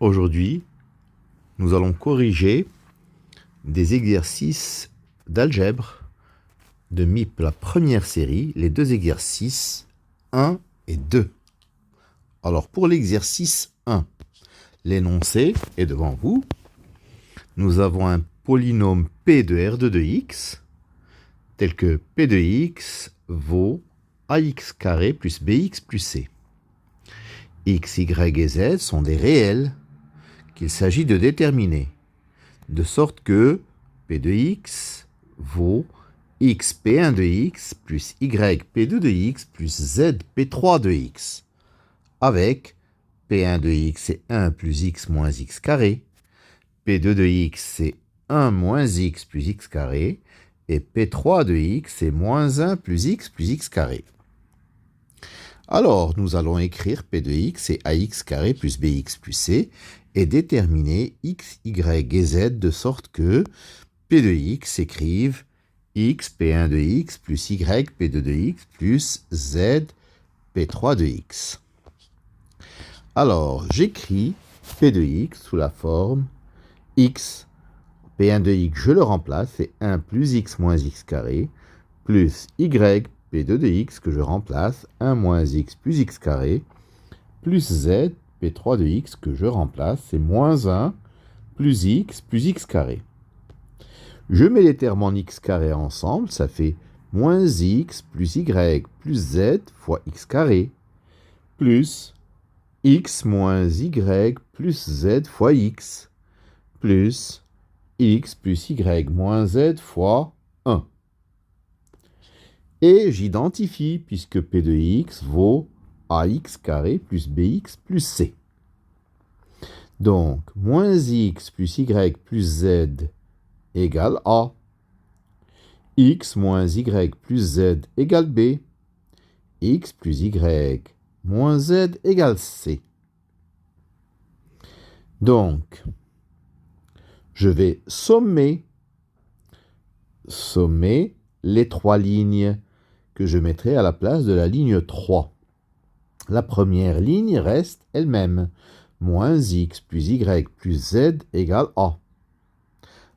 Aujourd'hui, nous allons corriger des exercices d'algèbre de MIP, la première série, les deux exercices 1 et 2. Alors pour l'exercice 1, l'énoncé est devant vous. Nous avons un polynôme P de R de x, tel que P de x vaut ax carré plus bx plus c. X, y et z sont des réels qu'il s'agit de déterminer, de sorte que P de x vaut x P1 de x plus y P2 de x plus z P3 de x, avec P1 de x c'est 1 plus x moins x carré, P2 de x c'est 1 moins x plus x carré, et P3 de x c'est moins 1 plus x carré. Alors, nous allons écrire P de x et ax carré plus bx plus c et déterminer x, y et z de sorte que P de x s'écrive x P1 de x plus y P2 de x plus z P3 de x. Alors, j'écris P de x sous la forme x P1 de x, je le remplace, c'est 1 plus x moins x carré, plus y P2 de x que je remplace, 1 moins x plus x carré, plus z P3 de x que je remplace, c'est moins 1 plus x carré. Je mets les termes en x carré ensemble, ça fait moins x plus y plus z fois x carré, plus x moins y plus z fois x, plus x plus y moins z fois 1. Et j'identifie puisque P de x vaut ax carré plus bx plus c. Donc, moins x plus y plus z égale a. X moins y plus z égale b. X plus y moins z égale c. Donc, je vais sommer les trois lignes que je mettrai à la place de la ligne 3. La première ligne reste elle-même. Moins x plus y plus z égale a.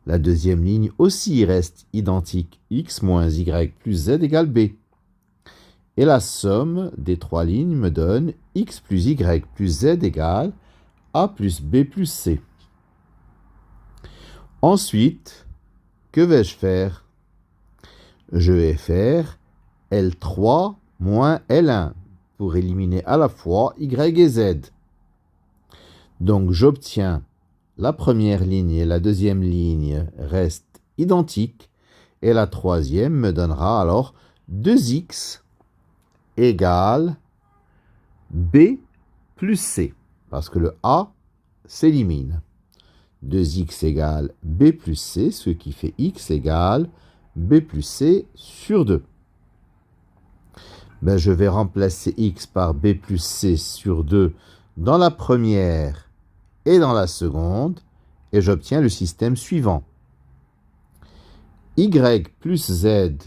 La deuxième ligne aussi reste identique. X moins y plus z égale b. Et la somme des trois lignes me donne x plus y plus z égale a plus b plus c. Ensuite, que vais-je faire? Je vais faire L3 moins L1 pour éliminer à la fois y et z. Donc j'obtiens la première ligne et la deuxième ligne restent identiques et la troisième me donnera alors 2x égale b plus c parce que le a s'élimine. 2x égale b plus c, ce qui fait x égale b plus c sur 2. Je vais remplacer x par b plus c sur 2 dans la première et dans la seconde, et j'obtiens le système suivant. Y plus z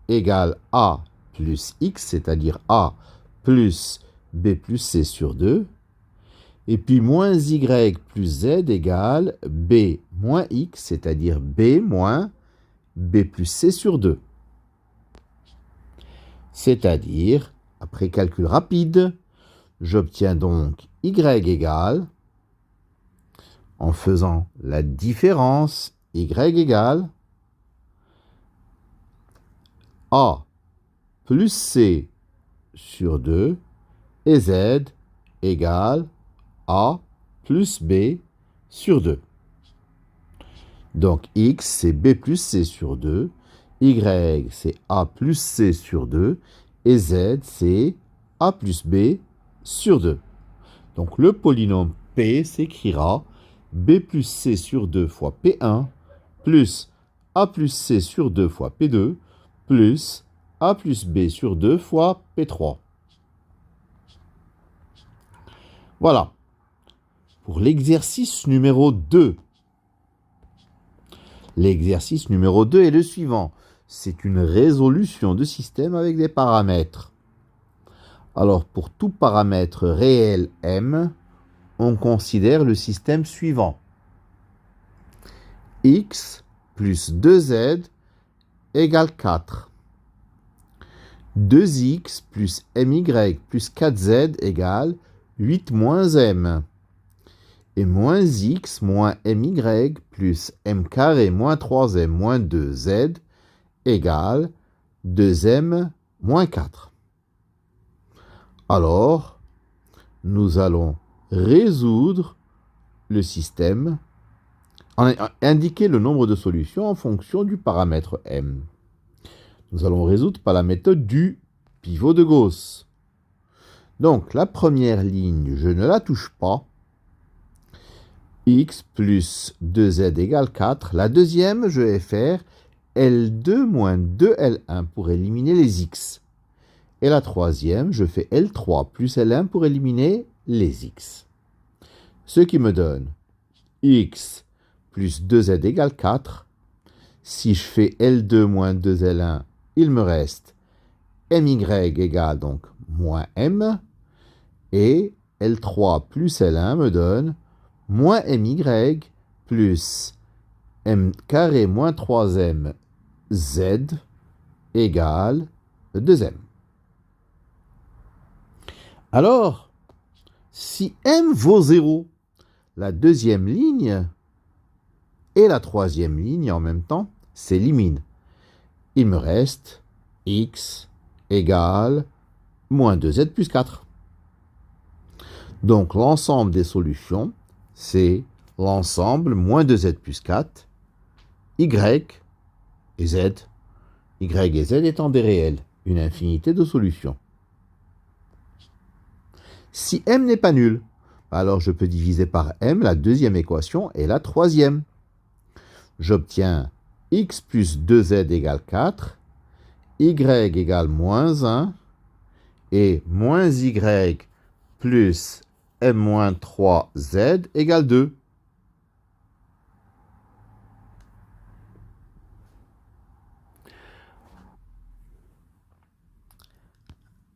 égale a plus x, c'est-à-dire a plus b plus c sur 2, et puis moins y plus z égale b moins x, c'est-à-dire b moins b plus c sur 2. C'est-à-dire, après calcul rapide, j'obtiens donc y égale, en faisant la différence, y égale a plus c sur 2 et z égale a plus b sur 2. Donc x c'est b plus c sur 2, y c'est a plus c sur 2 et z c'est a plus b sur 2. Donc le polynôme P s'écrira b plus c sur 2 fois P1 plus a plus c sur 2 fois P2 plus a plus b sur 2 fois P3. Voilà. Pour l'exercice numéro 2. L'exercice numéro 2 est le suivant. C'est une résolution de système avec des paramètres. Alors, pour tout paramètre réel m, on considère le système suivant. X plus 2z égale 4. 2x plus my plus 4z égale 8 moins m. Et moins x moins my plus m carré moins 3m moins 2z égale 2m moins 4. Alors, nous allons résoudre le système, indiquer le nombre de solutions en fonction du paramètre m. Nous allons résoudre par la méthode du pivot de Gauss. Donc, la première ligne, je ne la touche pas. X plus 2z égale 4. La deuxième, je vais faire L2 moins 2L1 pour éliminer les x. Et la troisième, je fais L3 plus L1 pour éliminer les x. Ce qui me donne x plus 2z égale 4. Si je fais L2 moins 2L1, il me reste my égale donc moins m. Et L3 plus L1 me donne moins my plus m carré moins 3m z égale 2m. Alors, si m vaut 0, la deuxième ligne et la troisième ligne en même temps s'éliminent. Il me reste x égale moins 2z plus 4. Donc l'ensemble des solutions, c'est l'ensemble moins 2z plus 4, y et z, y et z étant des réels, une infinité de solutions. Si m n'est pas nul, alors je peux diviser par m la deuxième équation et la troisième. J'obtiens x plus 2z égale 4, y égale moins 1, et moins y plus m moins 3z égale 2.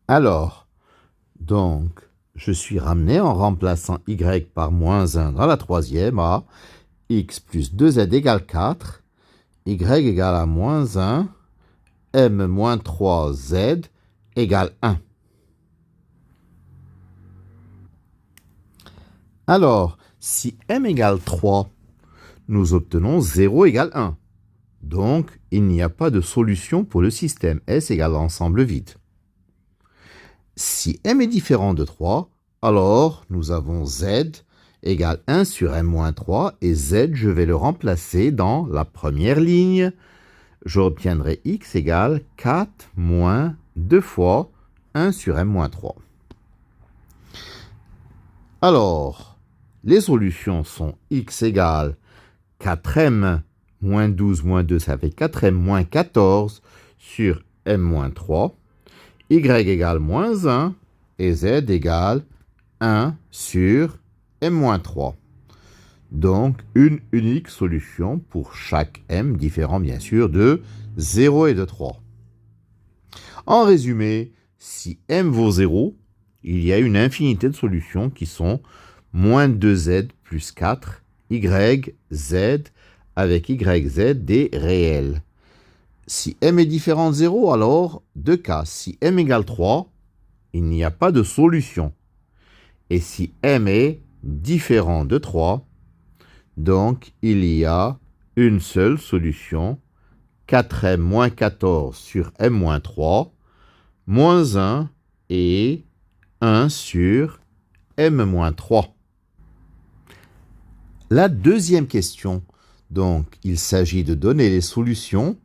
Alors, donc, je suis ramené en remplaçant y par moins 1 dans la troisième à x plus 2z égale 4, y égale à moins 1, m moins 3z égale 1. Alors, si m égale 3, nous obtenons 0 égale 1. Donc, il n'y a pas de solution pour le système S égale l'ensemble vide. Si m est différent de 3, alors nous avons z égale 1 sur m moins 3, et z, je vais le remplacer dans la première ligne. J'obtiendrai x égale 4 moins 2 fois 1 sur m moins 3. Alors, les solutions sont x égale 4m moins 12 moins 2, ça fait 4m moins 14 sur m moins 3. Y égale moins 1 et z égale 1 sur m moins 3. Donc, une unique solution pour chaque m, différent bien sûr de 0 et de 3. En résumé, si m vaut 0, il y a une infinité de solutions qui sont moins 2z plus 4, y, z, avec y, z des réels. Si m est différent de 0, alors deux cas. Si m égale 3, il n'y a pas de solution. Et si m est différent de 3, donc il y a une seule solution, 4m moins 14 sur m moins 3, moins 1 et 1 sur m moins 3. La deuxième question, donc il s'agit de donner les solutions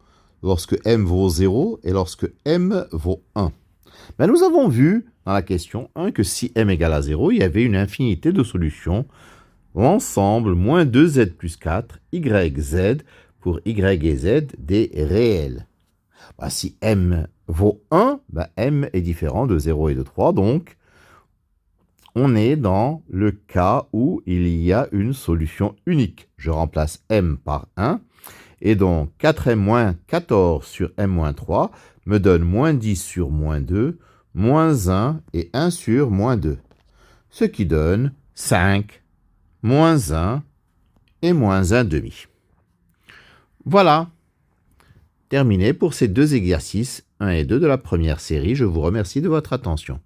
lorsque m vaut 0 et lorsque m vaut 1. Ben, nous avons vu dans la question 1 que si m égale à 0, il y avait une infinité de solutions. L'ensemble, moins 2z plus 4, y, z, pour y et z des réels. Ben, si m vaut 1, ben, m est différent de 0 et de 3, donc on est dans le cas où il y a une solution unique. Je remplace m par 1. Et donc, 4m moins 14 sur m moins 3 me donne moins 10 sur moins 2, moins 1 et 1 sur moins 2. Ce qui donne 5, moins 1 et moins 1 demi. Voilà, terminé pour ces deux exercices 1 et 2 de la première série. Je vous remercie de votre attention.